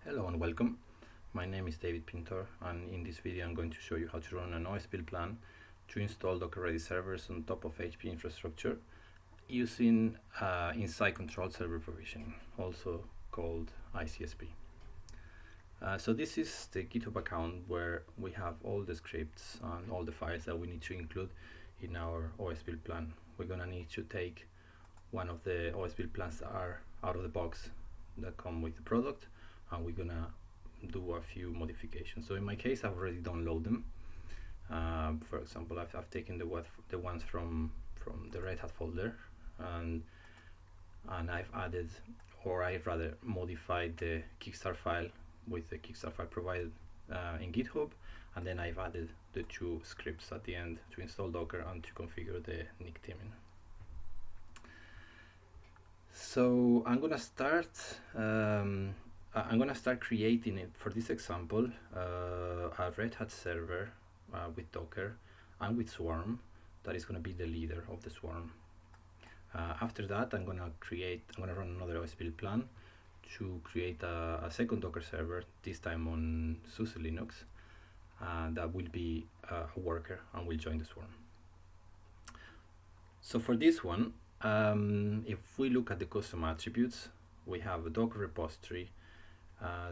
Hello and welcome. My name is David Pintor, and in this video I'm going to show you how to run an OS build plan to install Docker-ready servers on top of HPE infrastructure using inside control server provisioning, also called ICsp. So this is the GitHub account where we have all the scripts and all the files that we need to include in our OS build plan. We're gonna need to take one of the OS build plans that are out of the box that come with the product, and we're gonna do a few modifications. So in my case, I've already downloaded them. For example, I've taken the ones from the Red Hat folder, and I've added, or I've rather modified the Kickstart file with the Kickstart file provided in GitHub, and then I've added the two scripts at the end to install Docker and to configure the NIC teaming. So I'm gonna start creating it for this example, a Red Hat server with Docker and with Swarm that is going to be the leader of the Swarm. After that, I'm going to run another OS build plan to create a second Docker server, this time on SUSE Linux, that will be a worker and will join the Swarm. So for this one, if we look at the custom attributes, we have a Docker repository.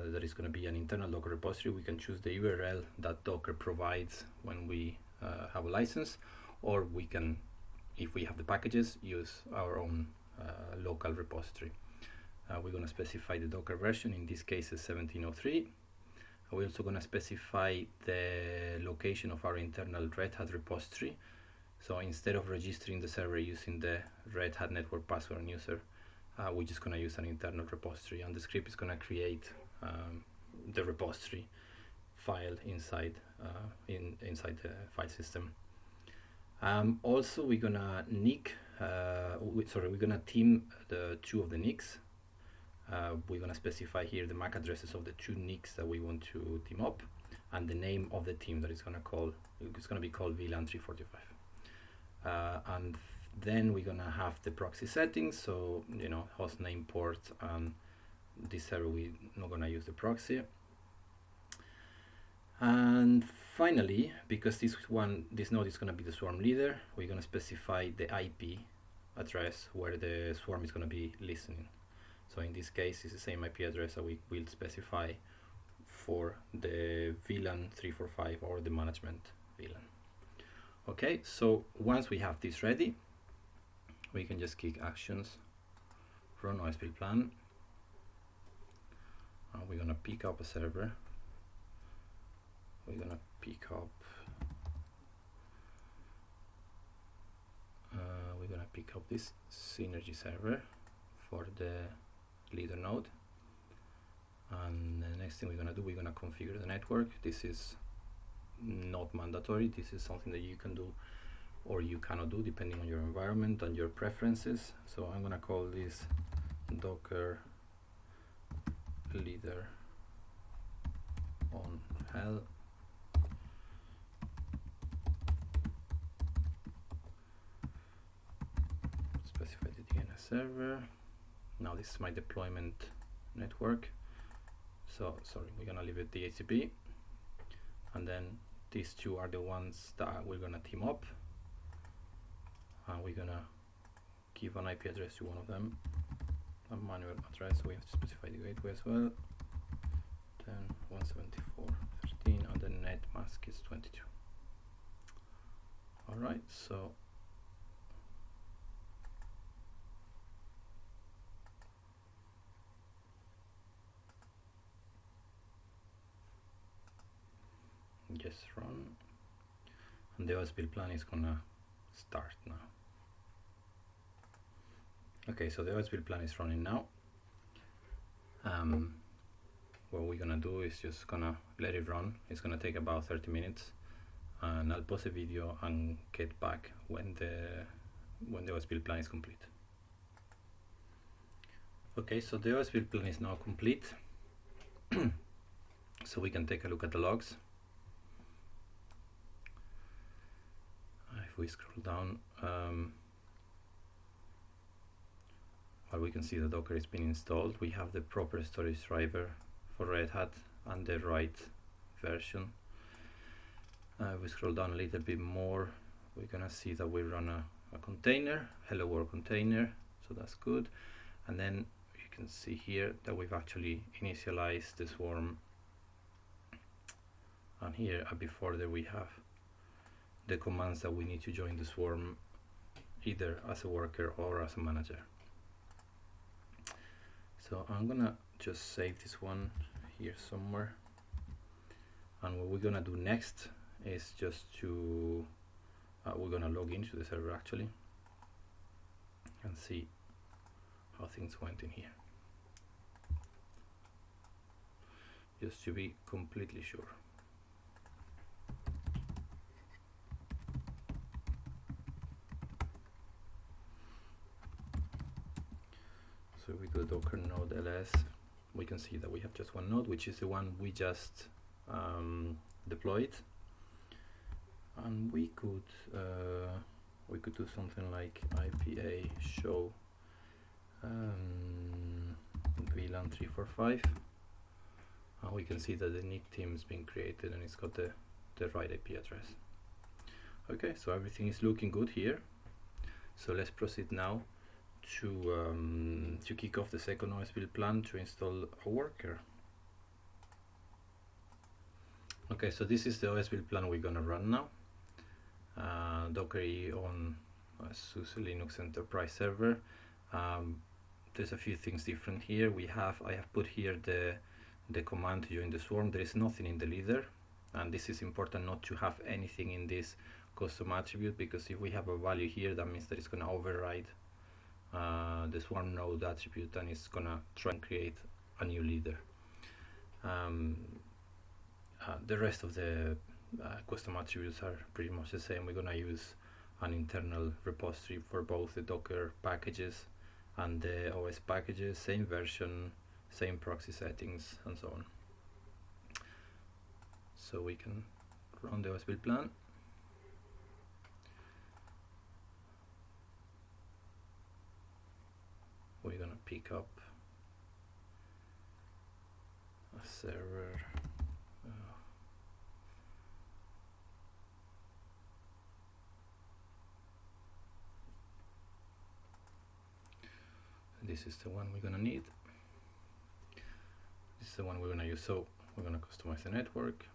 That is going to be an internal Docker repository. We can choose the URL that Docker provides when we have a license, or we can, if we have the packages, use our own local repository. We're going to specify the Docker version, in this case is 1703. We're also going to specify the location of our internal Red Hat repository. So instead of registering the server using the Red Hat network password and user, we're just going to use an internal repository, and the script is going to create the repository file inside the file system. Also, we're going to we're going to team the two of the NICs. We're going to specify here the MAC addresses of the two NICs that we want to team up, and the name of the team that is going to be called VLAN 345. And then we're gonna have the proxy settings, so host name, port, and this server we're not gonna use the proxy. And finally, because this node is gonna be the Swarm leader, we're gonna specify the IP address where the Swarm is gonna be listening. So in this case, it's the same IP address that we will specify for the VLAN 345 or the management VLAN. Okay, so once we have this ready, we can just click Actions, Run OS build plan. We're gonna pick up a server. We're gonna pick up this Synergy server for the leader node. And the next thing we're gonna do, we're gonna configure the network. This is not mandatory. This is something that you can do or you cannot do depending on your environment and your preferences. So I'm gonna call this Docker leader on hell. Specify the DNS server. Now this is my deployment network. So sorry, we're gonna leave it DHCP, and then these two are the ones that we're gonna team up, and we're gonna give an IP address to one of them, a manual address, so we have to specify the gateway as well. Then 174.13, and the net mask is 22. All right, so just run, and the OS build plan is gonna start now. Okay, so the OS build plan is running now. What we're gonna do is just gonna let it run. It's gonna take about 30 minutes, and I'll pause the video and get back when the OS build plan is complete. Okay, so the OS build plan is now complete. So we can take a look at the logs. If we scroll down, we can see the Docker is being installed. We have the proper storage driver for Red Hat and the right version. We scroll down a little bit more, we're gonna see that we run a container, hello world container, so that's good. And then you can see here that we've actually initialized the swarm, and here a bit further we have the commands that we need to join the swarm either as a worker or as a manager. So I'm gonna just save this one here somewhere, and what we're gonna do next is just to we're gonna log into the server actually and see how things went in here, just to be completely sure. So we do docker node ls, we can see that we have just one node, which is the one we just deployed, and we could do something like IPA show VLAN 345, and we can see that the nick team has been created and it's got the right IP address. Okay, so everything is looking good here. So let's proceed now to kick off the second OS build plan to install a worker. Okay, so this is the OS build plan we're gonna run now. Docker on SUSE Linux Enterprise server. There's a few things different here. I have put here the command to join the swarm. There is nothing in the leader, and this is important not to have anything in this custom attribute, because if we have a value here, that means that it's gonna override the swarm node attribute, and it's gonna try and create a new leader. The rest of the custom attributes are pretty much the same. We're gonna use an internal repository for both the Docker packages and the OS packages, same version, same proxy settings, and so on. So we can run the OS build plan. We're gonna pick up a server. This is the one we're gonna need. This is the one we're gonna use. So we're gonna customize the network,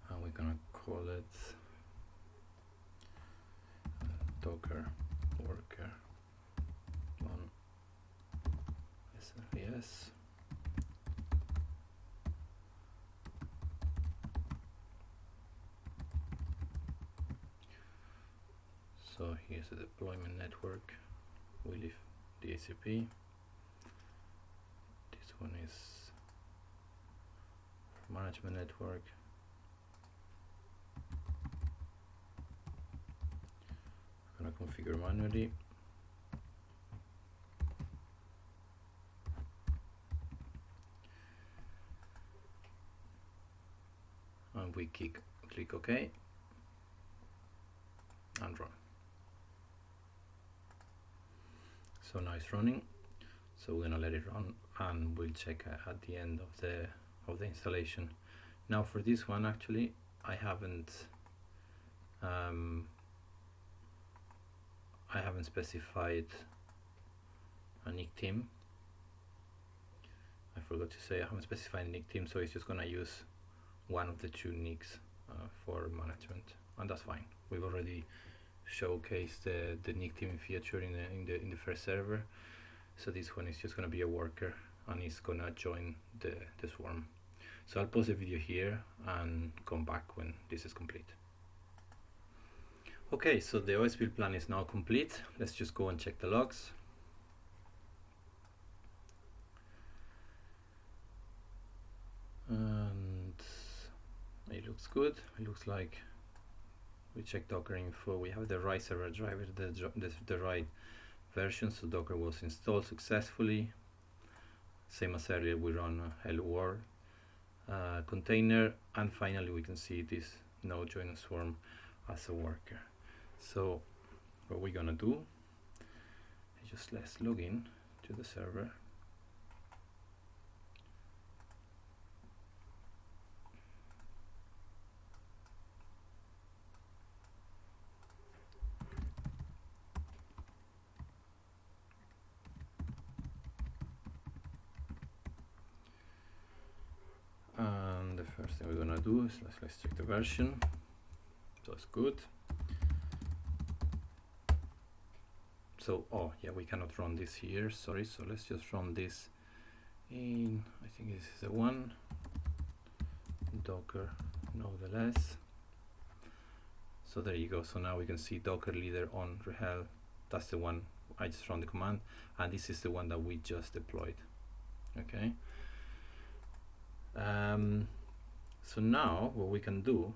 and we're gonna call it Docker worker on SRES. So here's the deployment network. We leave the HPE. This one is management network. I'm gonna configure manually. And we click OK and run. So now it's running. So we're gonna let it run, and we'll check at the end of the installation. Now for this one, actually, I haven't specified a nick team. I forgot to say I haven't specified a nick team, so it's just gonna use one of the two nicks for management, and that's fine. We've already showcased the nick team feature in the first server, so this one is just gonna be a worker, and it's gonna join the swarm. So I'll pause the video here and come back when this is complete. Okay, so the OS build plan is now complete. Let's just go and check the logs. And it looks good. It looks like we check Docker info. We have the right server driver, the right version, so Docker was installed successfully. Same as earlier, we run a hello world container, and finally we can see this node join swarm as a worker. So what we're gonna do is just let's log in to the server. first thing we're gonna do is let's check the version. So it's good. So, oh yeah, we cannot run this here, sorry. So let's just run this in, I think this is the one, Docker nonetheless. So there you go. So now we can see Docker leader on RHEL. That's the one I just run the command, and this is the one that we just deployed. Okay. So now what we can do,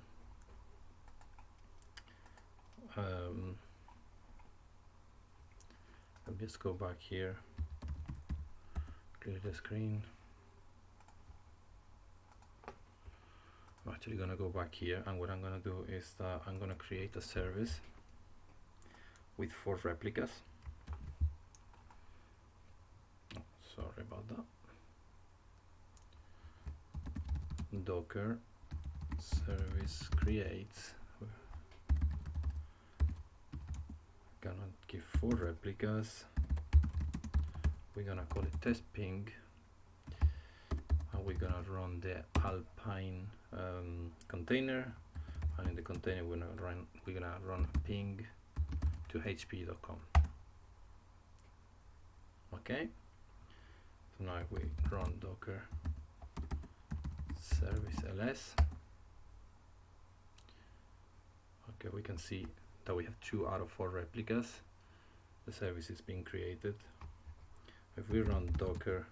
I'll just go back here, clear the screen. I'm actually gonna go back here, and what I'm gonna do is that I'm gonna create a service with 4 replicas. Oh, sorry about that. Docker service creates. Gonna give 4 replicas. We're gonna call it test ping, and we're gonna run the Alpine container, and in the container we're gonna run ping to hpe.com. Okay. So now if we run Docker service ls, okay, we can see that we have 2 out of 4 replicas. The service is being created. If we run Docker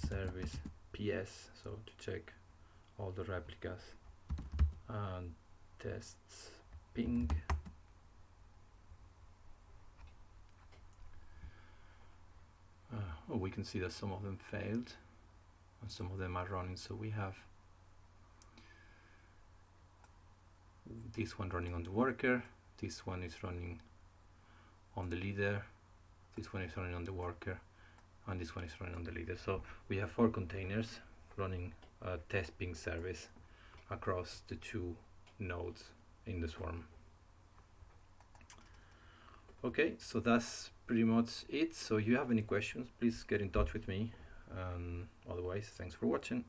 service ps, so to check all the replicas, and tests ping, we can see that some of them failed and some of them are running. So we have this one running on the worker, this one is running on the leader, this one is running on the worker, and this one is running on the leader. So we have 4 containers running a test ping service across the 2 nodes in the swarm. Okay, so that's pretty much it. So if you have any questions, please get in touch with me. Otherwise, thanks for watching.